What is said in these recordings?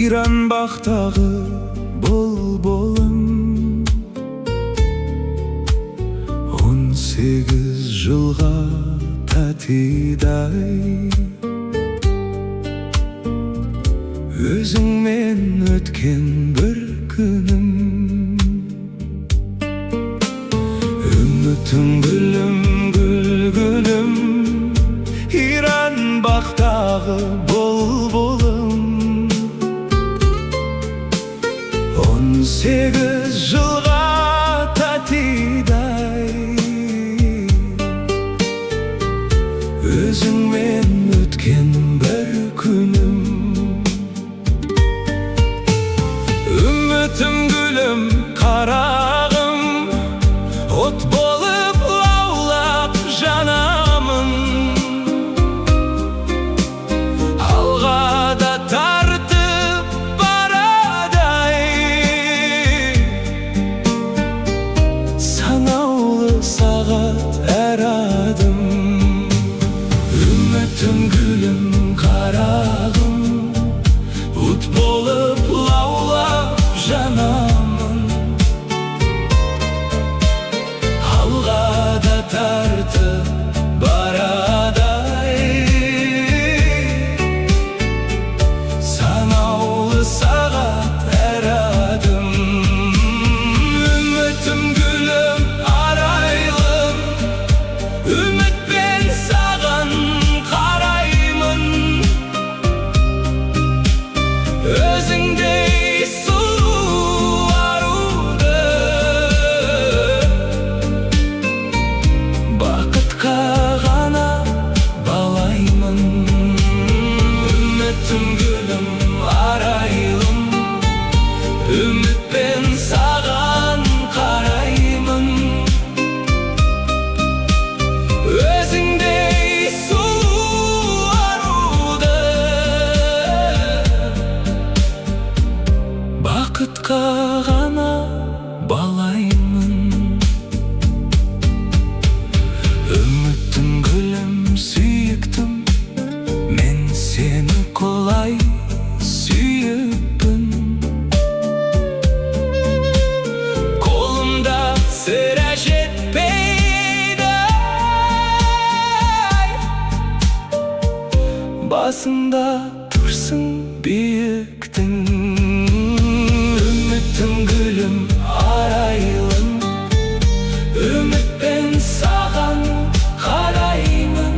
İran baqtagı bulbulum 18 жылға татидай Өзіңмен өткен бір күнім Үмітім гүлім гүлгүлім İran baqtagı bulbulum 18 жылға татидай Өзіңмен өткен бір күнім Үмітім гүлім қарағым От болып лаулап жанамын Алға да тартып барадай Санаулы сағат әр адым Үмітім гүлім қарағым От болып лаулап жанамын Алға да тартып барадай Санаулы сағат әр адым Үмітім гүлім арайлым Үмітпен саған қараймын Өзіңдей сұлу аруды Бақытқа ғана балаймын Үмітім гүлім арайлым Үмітпен саған қараймын Өзіңдей сұлу аруды Бақытқа ғана балаймын Үмітім гүлім сүйіктім Мен сені құлай сүйіппін Қолымда сірә жетпейді Басында тұрсын биіктің Үмітім гүлім арайлым Үмітпен саған қараймын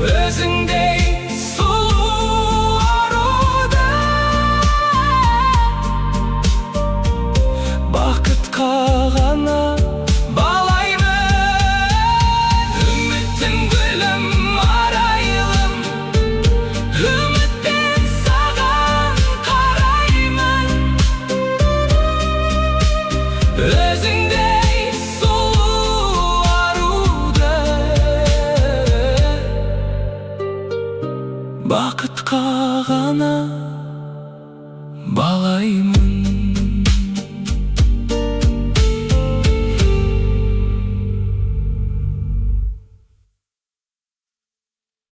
Өзіңдей сұлу аруды Бақытқа ғана балаймын Үмітім гүлім арайлым Үмітпен саған қараймын Өзіңдей сұлу аруды Бақытқа ғана балаймын